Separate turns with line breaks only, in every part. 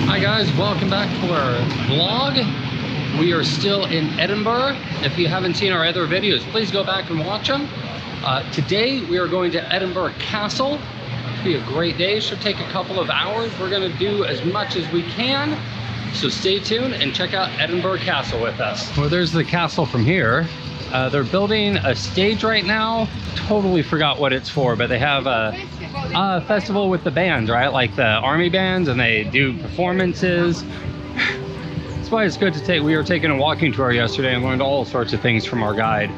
Hi guys, welcome back to our vlog. We are still in Edinburgh. If you haven't seen our other videos, please go back and watch them. Today we are going to Edinburgh Castle. It'll be a great day. It should take a couple of hours. We're going to do as much as we can. So stay tuned and check out Edinburgh Castle with us. Well, there's the castle from here. They're building a stage right now. Totally forgot what it's for, but they have a festival with the bands, right? Like the army bands, and they do performances. That's why it's good to take. We were taking a walking tour yesterday and learned all sorts of things from our guide.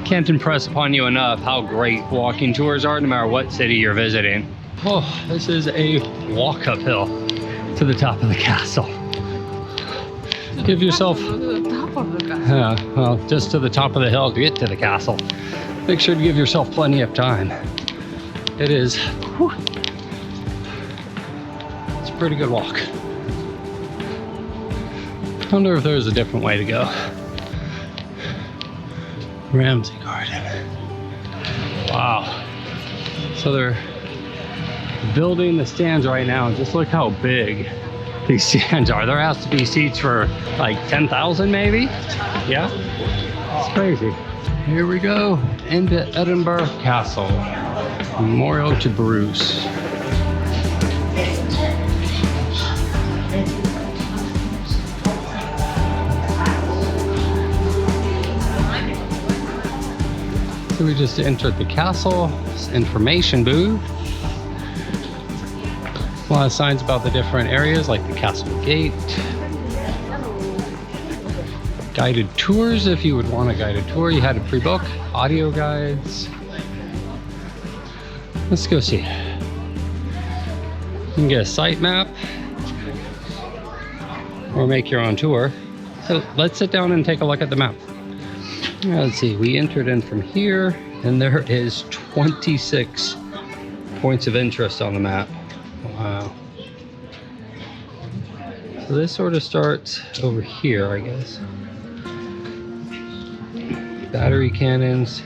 Can't impress upon you enough how great walking tours are, no matter what city you're visiting. Oh, this is a walk uphill to the top of the castle. Give yourself, yeah, well, just to the top of the hill to get to the castle. Make sure to give yourself plenty of time. It is, whew, it's a pretty good walk. I wonder if there's a different way to go. Ramsay Garden. Wow. So they're building the stands right now. Just look how big these stands are. There has to be seats for like 10,000 maybe. Yeah, it's crazy. Here we go into Edinburgh Castle. Memorial to Bruce. So we just entered the castle information booth. A lot of signs about the different areas, like the castle gate. Guided tours, if you would want a guided tour. You had to pre-book. Audio guides. Let's go see. You can get a site map or make your own tour. So let's sit down and take a look at the map. Let's see, we entered in from here, and there is 26 points of interest on the map. Wow. So this sort of starts over here, I guess. Battery cannons.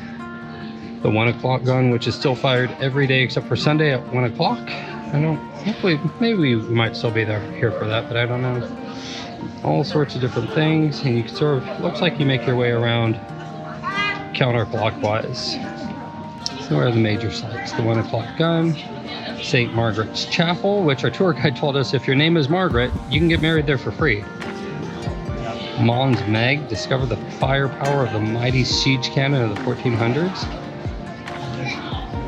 The 1 o'clock gun, which is still fired every day except for Sunday at 1 o'clock. I don't, hopefully, maybe we might still be here for that, but I don't know. All sorts of different things, and you can sort of, looks like you make your way around counterclockwise. So where are the major sites? The 1 o'clock gun, St. Margaret's Chapel, which our tour guide told us if your name is Margaret, you can get married there for free. Mons Meg, discover the firepower of the mighty siege cannon of the 1400s.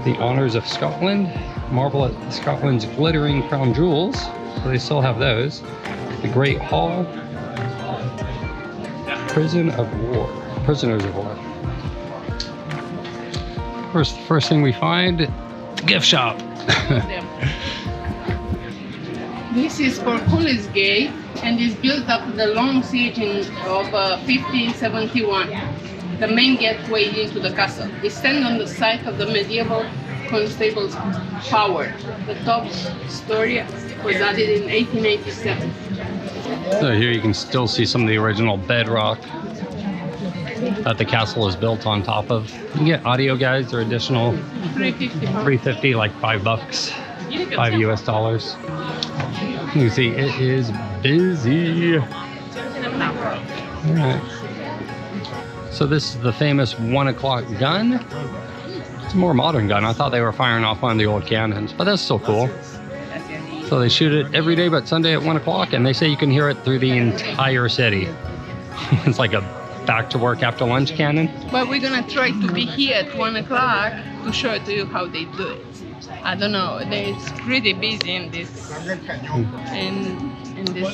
The Honors of Scotland, marvel at Scotland's glittering crown jewels, so they still have those. The Great Hall, prisoners of war. Of course, the first thing we find, the gift shop.
This is for Gate and is built after the long siege of 1571. The main gateway into the castle. It stands on the site of the medieval constable's tower. The top story was added in 1887.
So here you can still see some of the original bedrock that the castle is built on top of. You can get audio guides, they're additional $3.50, like $5, $5 US. You can see it is busy. All right. So this is the famous 1 o'clock gun. It's a more modern gun. I thought they were firing off one of the old cannons, but that's still cool. So they shoot it every day but Sunday at 1 o'clock, and they say you can hear it through the entire city. It's like a back to work after lunch cannon.
But we're gonna try to be here at 1 o'clock to show it to you how they do it. I don't know, it's pretty busy in this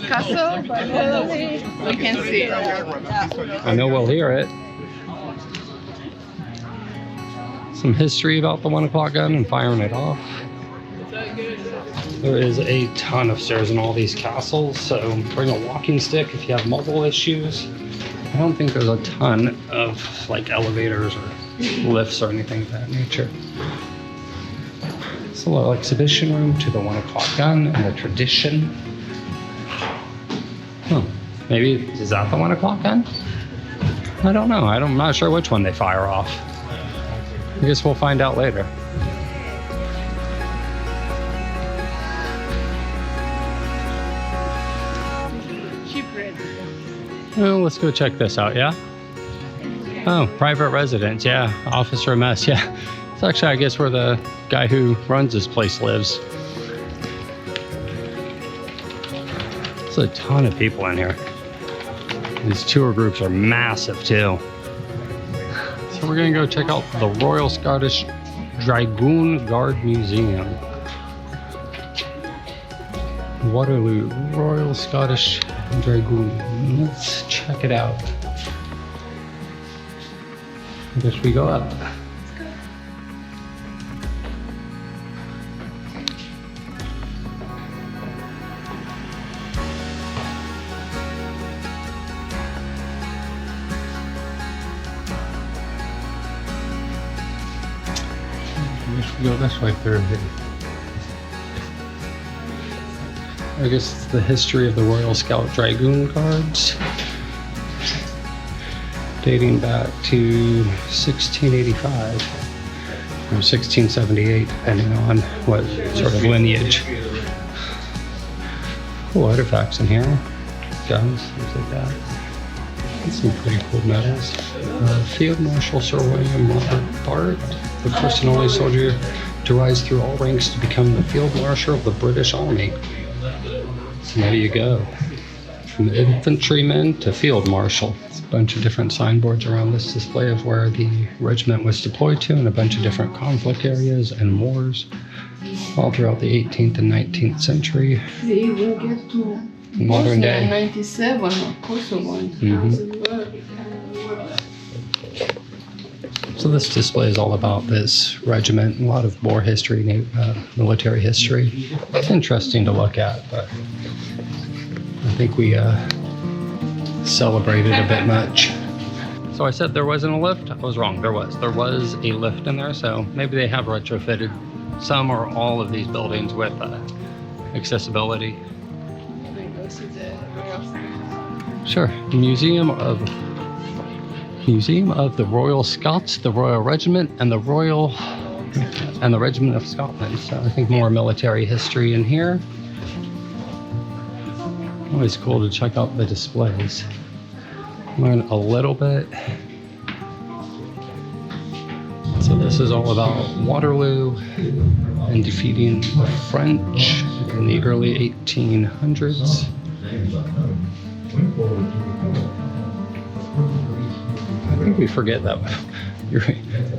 castle, but we can see it.
I know we'll hear it. Some history about the 1 o'clock gun and firing it off. There is a ton of stairs in all these castles, so bring a walking stick if you have multiple issues. I don't think there's a ton of like elevators or lifts or anything of that nature. It's a little exhibition room to the 1 o'clock gun and the tradition. Huh. Maybe, is that the 1 o'clock gun? I don't know. I'm not sure which one they fire off. I guess we'll find out later. Well, let's go check this out, yeah? Oh, private residence, yeah. Officer mess, yeah. It's actually, I guess, where the guy who runs this place lives. There's a ton of people in here. These tour groups are massive, too. So we're gonna go check out the Royal Scottish Dragoon Guard Museum. Waterloo, Royal Scottish Dragoon. Let's check it out. I guess we go up. I guess we go this way through here. I guess it's the history of the Royal Scout Dragoon Guards, dating back to 1685 or 1678, depending on what sort of lineage. Cool artifacts in here, guns, things like that. And some pretty cool medals. Field Marshal Sir William Robert Bart, the first and only soldier to rise through all ranks to become the Field Marshal of the British Army. And there you go. From infantryman to field marshal. It's a bunch of different signboards around this display of where the regiment was deployed to and a bunch of different conflict areas and wars all throughout the 18th and 19th century.
They will get to
Modern day.
97 or Kosovo.
So this display is all about this regiment, a lot of war history, military history. It's interesting to look at, but I think we celebrated a bit much. So I said there wasn't a lift. I was wrong. There was a lift in there, so maybe they have retrofitted some or all of these buildings with accessibility. Sure. Museum of the Royal Scots, the Royal Regiment, and the Regiment of Scotland. So I think more military history in here. Always cool to check out the displays. Learn a little bit. So this is all about Waterloo and defeating the French in the early 1800s. I think we forget that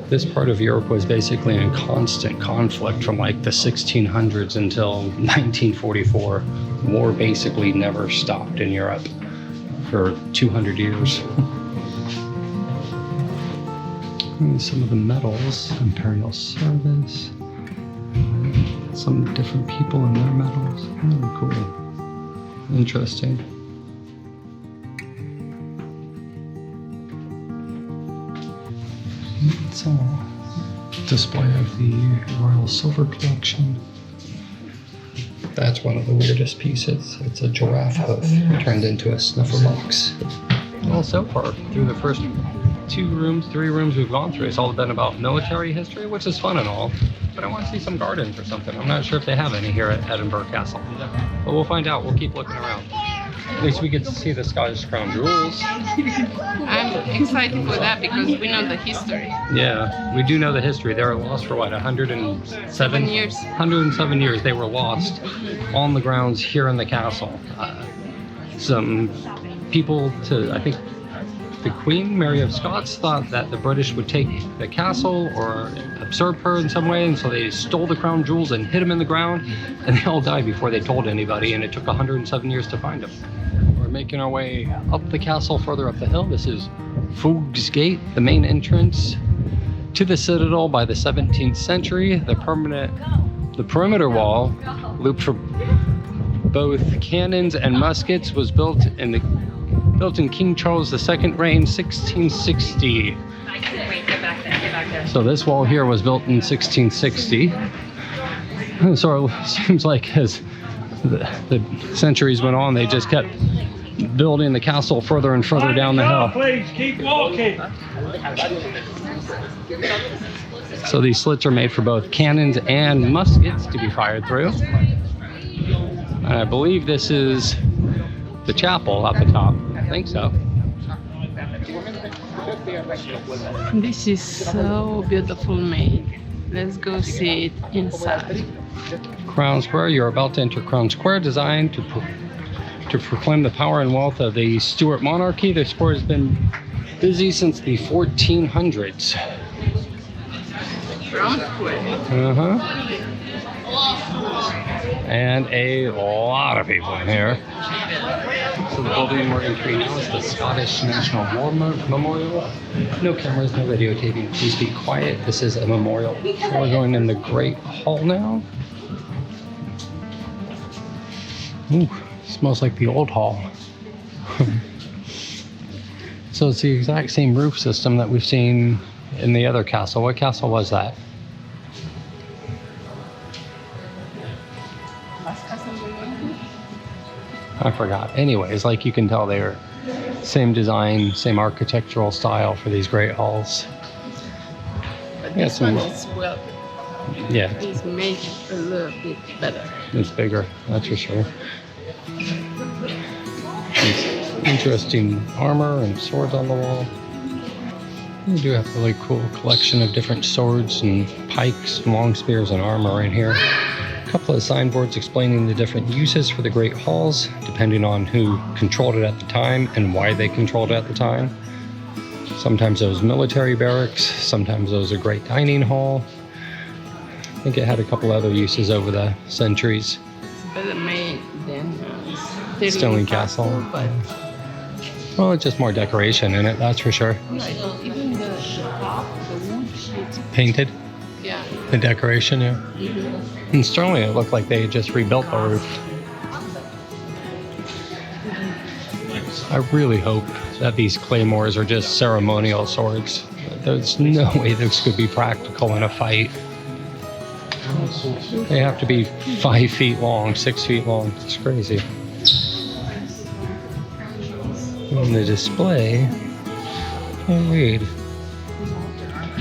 this part of Europe was basically in constant conflict from like the 1600s until 1944. War basically never stopped in Europe for 200 years. And some of the medals, Imperial Service, some different people and their medals. Really cool. Interesting. It's a display of the Royal Silver Collection. That's one of the weirdest pieces. It's a giraffe hoof turned into a snuffer box. Well, so far, through the first 3 rooms we've gone through, it's all been about military history, which is fun and all, but I want to see some gardens or something. I'm not sure if they have any here at Edinburgh Castle, but we'll find out. We'll keep looking around. At least we get to see the Scottish Crown Jewels.
I'm excited for that because we know the history.
Yeah, we do know the history. They were lost for what, 107
years?
107 years they were lost on the grounds here in the castle. Some people I think the Queen, Mary of Scots, thought that the British would take the castle or usurp her in some way, and so they stole the crown jewels and hid them in the ground, and they all died before they told anybody, and it took 107 years to find them. We're making our way up the castle, further up the hill. This is Foog's Gate, the main entrance to the citadel by the 17th century. The perimeter wall, looped for both cannons and muskets, was built in King Charles II reign, 1660. So this wall here was built in 1660. So it seems like as the centuries went on, they just kept building the castle further and further down the hill.
Please keep walking.
So these slits are made for both cannons and muskets to be fired through. And I believe this is the chapel at the top. I think so.
This is so beautiful made. Let's go see it inside.
Crown Square. You're about to enter Crown Square, designed to proclaim the power and wealth of the Stuart monarchy. The square has been busy since the 1400s.
Crown Square.
And a lot of people in here. So the building we're entering now is the Scottish National War Memorial. No cameras, no videotaping. Please be quiet. This is a memorial. So we're going in the Great Hall now. Ooh, smells like the old hall. So it's the exact same roof system that we've seen in the other castle. What castle was that? I forgot. Anyways, like you can tell, they're same design, same architectural style for these great halls.
But this one is
yeah,
it's made a little bit better.
It's bigger, that's for sure. It's interesting armor and swords on the wall. You do have a really cool collection of different swords and pikes, long spears, and armor right here. A couple of signboards explaining the different uses for the great halls, depending on who controlled it at the time and why they controlled it at the time. Sometimes it was military barracks, sometimes it was a great dining hall. I think it had a couple other uses over the centuries.
It's better made than
Stirling Castle.
But
well, it's just more decoration in it, that's for sure.
like, even the top, the wood, it's
Painted,
yeah.
the decoration, yeah.
Mm-hmm.
In Stirling, it looked like they had just rebuilt the roof. I really hope that these claymores are just ceremonial swords. There's no way this could be practical in a fight. They have to be 5 feet long, 6 feet long. It's crazy. On the display, can't read.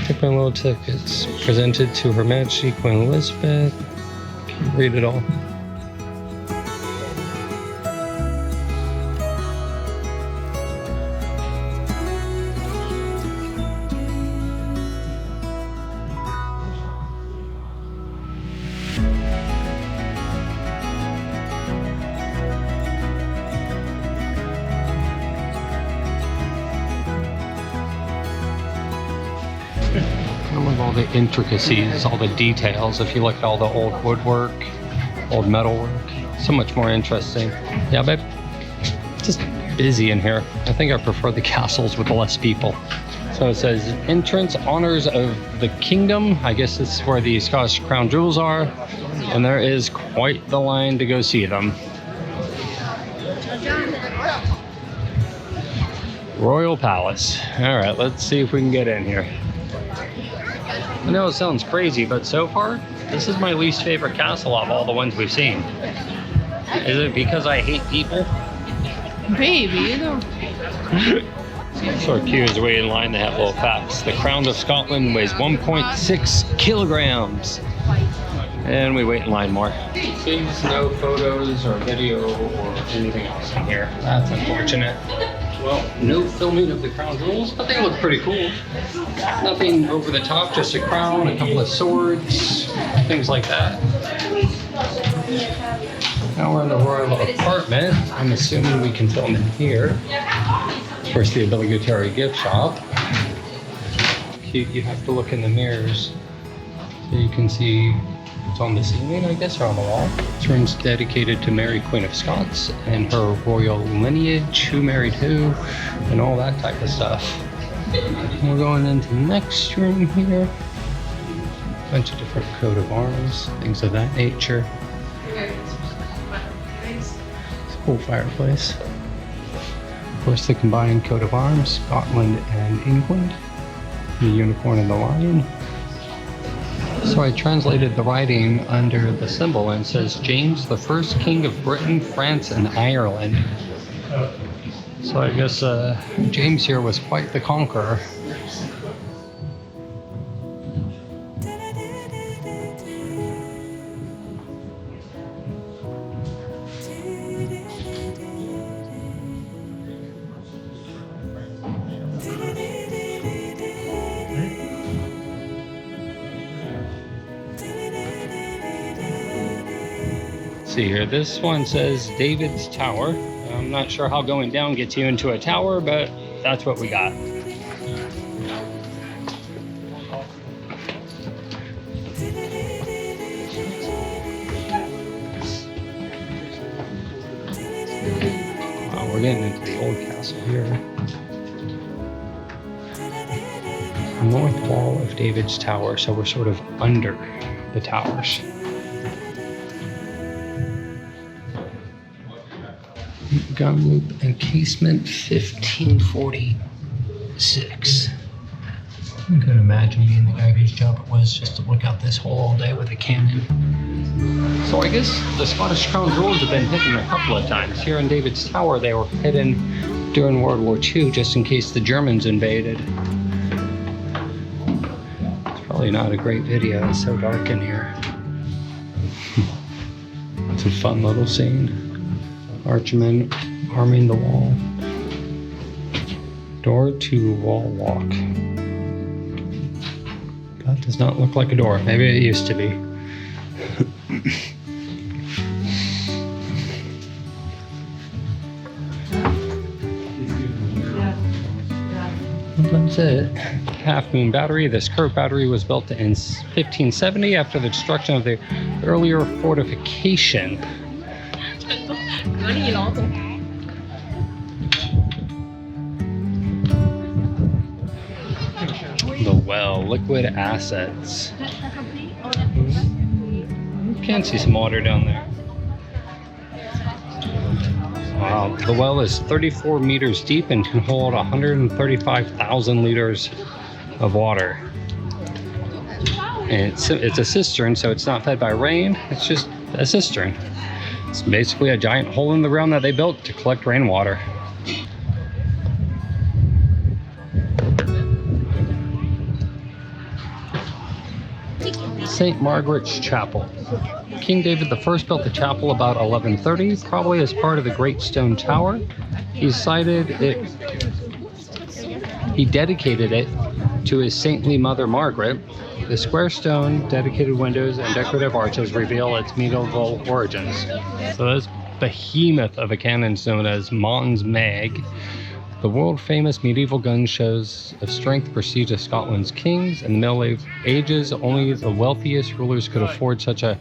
Took my little tickets. Presented to Her Majesty Queen Elizabeth. Can't read it all. With all the intricacies, all the details. If you look at all the old woodwork, old metalwork, so much more interesting. Yeah, babe, just busy in here. I think I prefer the castles with less people. So it says entrance honors of the kingdom. I guess this is where the Scottish crown jewels are, and there is quite the line to go see them. Royal Palace. All right, let's see if we can get in here. I know it sounds crazy, but so far, this is my least favorite castle of all the ones we've seen. Is it because I hate people?
Baby, you know.
So cute as we wait in line, they have little facts. The Crown of Scotland weighs 1.6 kilograms. And we wait in line more. Please, no photos or video or anything else in here. That's unfortunate. Well, no filming of the crown jewels, but they look pretty cool. Nothing over the top, just a crown, a couple of swords, things like that. Now we're in the royal apartment. I'm assuming we can film in here. Of course, the obligatory gift shop. Cute, you have to look in the mirrors so you can see what's on the ceiling, I guess, or on the wall. This room's dedicated to Mary, Queen of Scots, and her royal lineage, who married who, and all that type of stuff. We're going into the next room here. A bunch of different coat of arms, things of that nature. It's a cool fireplace. Of course, the combined coat of arms, Scotland and England. The unicorn and the lion. So I translated the writing under the symbol, and it says James the First, King of Britain, France, and Ireland. So I guess James here was quite the conqueror. see here. This one says David's Tower. I'm not sure how going down gets you into a tower, but that's what we got. Wow, we're getting into the old castle here. North wall of David's Tower, so we're sort of under the towers. Gun loop and casement 1546. I could imagine being the guy whose job it was just to look out this hole all day with a cannon. So I guess the Scottish Crown jewels have been hidden a couple of times. Here in David's Tower they were hidden during World War II just in case the Germans invaded. It's probably not a great video, it's so dark in here. It's a fun little scene. Archman arming the wall. Door to wall walk. That does not look like a door. Maybe it used to be. That's it. Half Moon Battery. This curved battery was built in 1570 after the destruction of the earlier fortification. The well, liquid assets. You can see some water down there. Wow, the well is 34 meters deep and can hold 135,000 liters of water. And it's a cistern, so it's not fed by rain, it's just a cistern. It's basically a giant hole in the ground that they built to collect rainwater. St. Margaret's Chapel. King David I built the chapel about 1130, probably as part of the Great Stone Tower. He dedicated it to his saintly mother Margaret. The square stone, dedicated windows, and decorative arches reveal its medieval origins. So this behemoth of a cannon is known as Mons Meg. The world-famous medieval gun shows of strength prestige of Scotland's kings. In the Middle Ages, only the wealthiest rulers could afford such a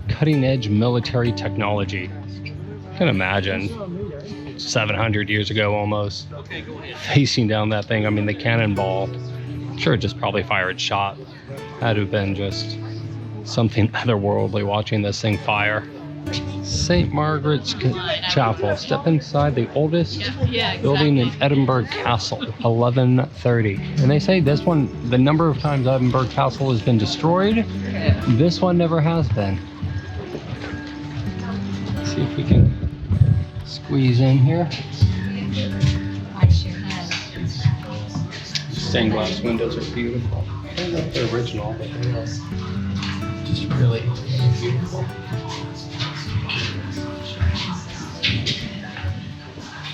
cutting-edge military technology. You can imagine 700 years ago almost, facing down that thing. I mean, the cannonball, I'm sure it just probably fired shot. Had to have been just something otherworldly watching this thing fire. St. Margaret's Chapel. Step inside the oldest building in Edinburgh Castle, 1130. And they say this one, the number of times Edinburgh Castle has been destroyed, this one never has been. Let's see if we can squeeze in here. Stained glass windows are beautiful. I don't know if they're original, but they are just really beautiful.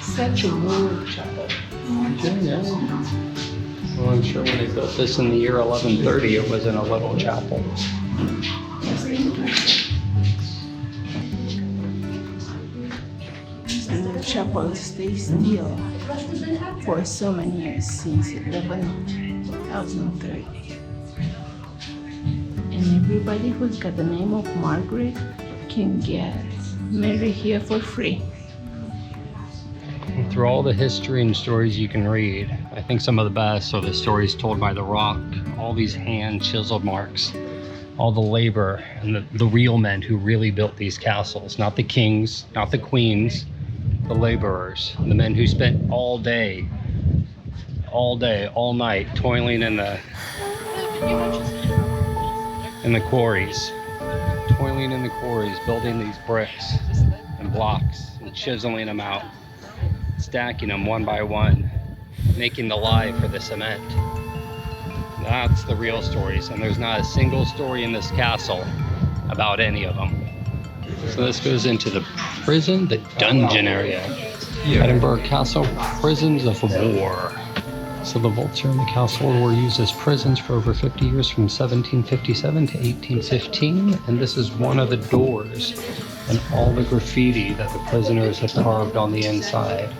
Such a old chapel. Yeah. Well, I'm sure when they built this in the year 1130, it was in a little chapel.
And the chapel stays still for so many years, since 1130. And everybody who's got the name of Margaret can get married here for free.
Through all the history and stories you can read, I think some of the best are the stories told by the rock, all these hand chiseled marks, all the labor and the real men who really built these castles, not the kings, not the queens, the laborers, the men who spent all day, all night toiling in the quarries, building these bricks and blocks and chiseling them out, stacking them one by one, making the lye for the cement. That's the real stories, and there's not a single story in this castle about any of them. So this goes into the prison, the dungeon area. Edinburgh Castle, prisons of war. So the vaults here in the castle were used as prisons for over 50 years, from 1757 to 1815, and this is one of the doors and all the graffiti that the prisoners had carved on the inside.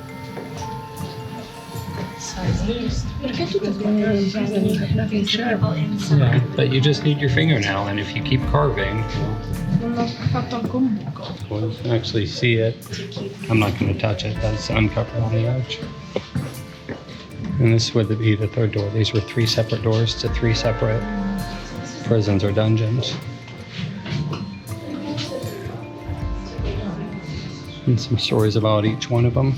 Yeah, but you just need your fingernail, and if you keep carving, well, you can actually see it. I'm not going to touch it, that's uncovered on the edge. And this would be the third door. These were 3 separate doors to 3 separate prisons or dungeons. And some stories about each one of them.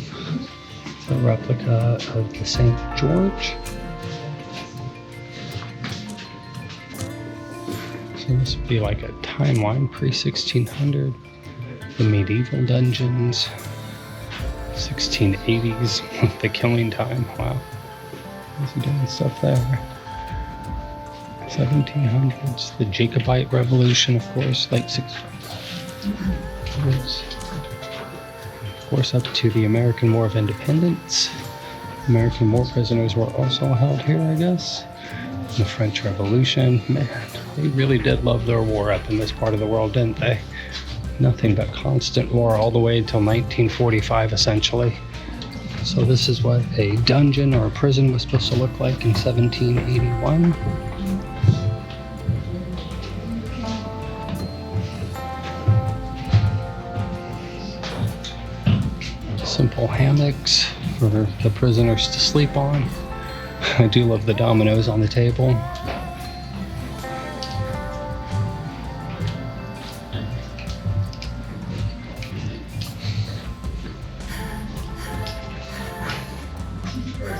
It's a replica of the St. George. So this would be like a timeline, pre-1600. The medieval dungeons. 1680s, the killing time. Wow. He's doing stuff there. 1700s, the Jacobite Revolution, of course, late 1600s. Of course, up to the American War of Independence. American war prisoners were also held here, I guess. The French Revolution. Man, they really did love their war up in this part of the world, didn't they? Nothing but constant war all the way until 1945, essentially. So this is what a dungeon or a prison was supposed to look like in 1781. Simple hammocks for the prisoners to sleep on. I do love the dominoes on the table.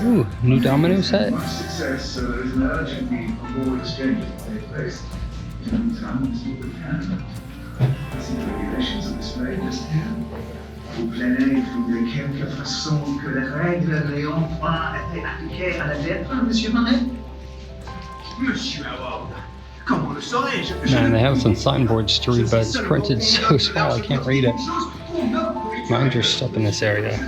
Ooh, new domino set.
Success, so there is an urgent need for more exchanges to take place. In the meantime, this will be Canada. Ainsi que les regulations are displayed just here. Vous plaignez-vous de quelque façon que les règles n'ayant pas été appliquées à la lettre, Monsieur Manet? Monsieur Howard, comment le saurais-je?
Man, they have some signboards to read, but it's printed so small I can't read it. Mind your stuff in this area.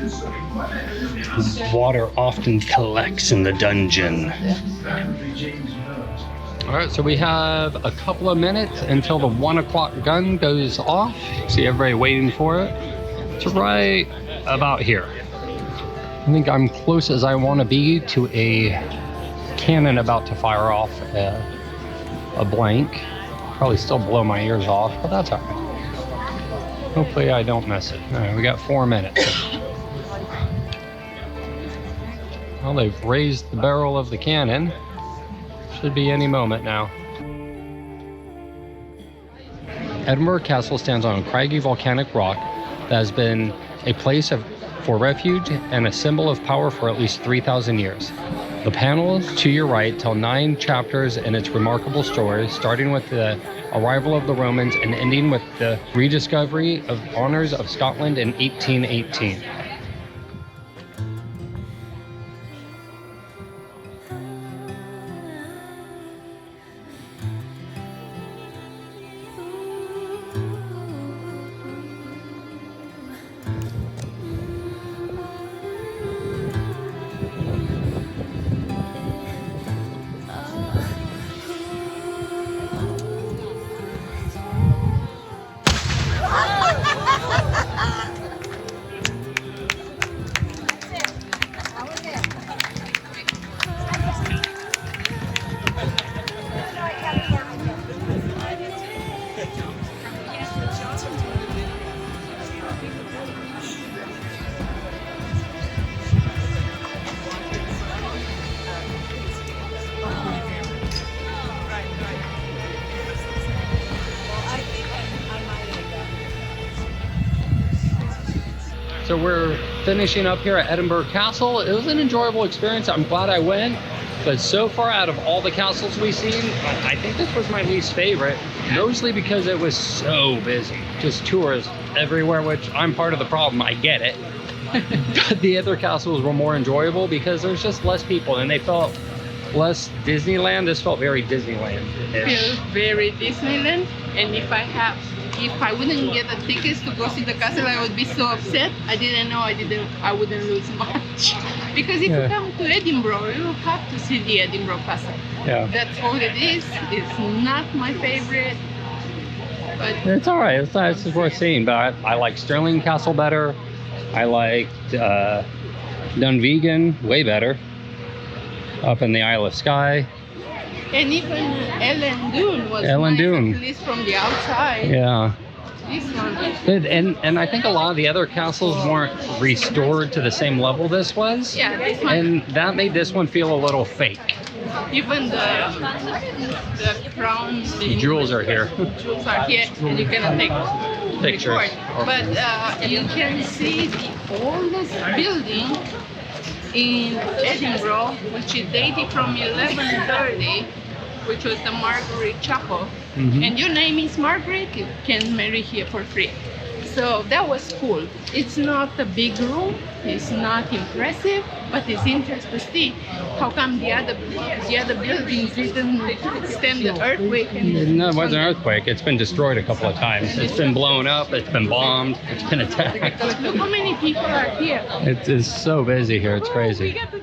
Water often collects in the dungeon. Alright, so we have a couple of minutes until the 1 o'clock gun goes off. See everybody waiting for it. It's right about here. I think I'm close as I want to be to a cannon about to fire off a blank. Probably still blow my ears off, but that's alright. Hopefully I don't miss it. Alright, we got 4 minutes. Well, they've raised the barrel of the cannon. Should be any moment now. Edinburgh Castle stands on a craggy volcanic rock that has been a place for refuge and a symbol of power for at least 3,000 years. The panels to your right tell 9 chapters in its remarkable story, starting with the arrival of the Romans and ending with the rediscovery of honors of Scotland in 1818. So we're finishing up here at Edinburgh Castle. It was an enjoyable experience. I'm glad I went. But so far, out of all the castles we've seen, I think this was my least favorite. Mostly because it was so busy. Just tourists everywhere, which I'm part of the problem. I get it. But the other castles were more enjoyable because there's just less people and they felt less Disneyland. This felt very Disneyland-ish.
Feels very Disneyland, and if I wouldn't get the tickets to go see the castle, I would be so upset. I didn't know I wouldn't lose much. Because if you come to Edinburgh, you have to see the Edinburgh Castle.
Yeah.
That's all it is. It's not my favorite. but
It's all right. It's worth seeing. But I like Stirling Castle better. I liked Dunvegan way better. Up in the Isle of Skye.
and even Ellen Dune was
Ellen
nice,
Dune.
at least from the outside.
Yeah.
This one.
And I think a lot of the other castles weren't restored to the same level this was.
Yeah, this one.
And that made this one feel a little fake.
Even the crown.
The jewels are here.
Jewels are here, and you cannot take
Pictures.
record. But you can see the oldest building in Edinburgh, which is dated from 1130, which was the Margaret Chapel.
Mhm.
And your name is Margaret, you can marry here for free. So that was cool. It's not a big room, it's not impressive, but it's interesting to see how come the other buildings didn't stand the earthquake.
No, it wasn't an earthquake. It's been destroyed a couple of times. It's been blown up, it's been bombed, it's been attacked.
Look how many people are here.
It is so busy here, it's
We
crazy.
got the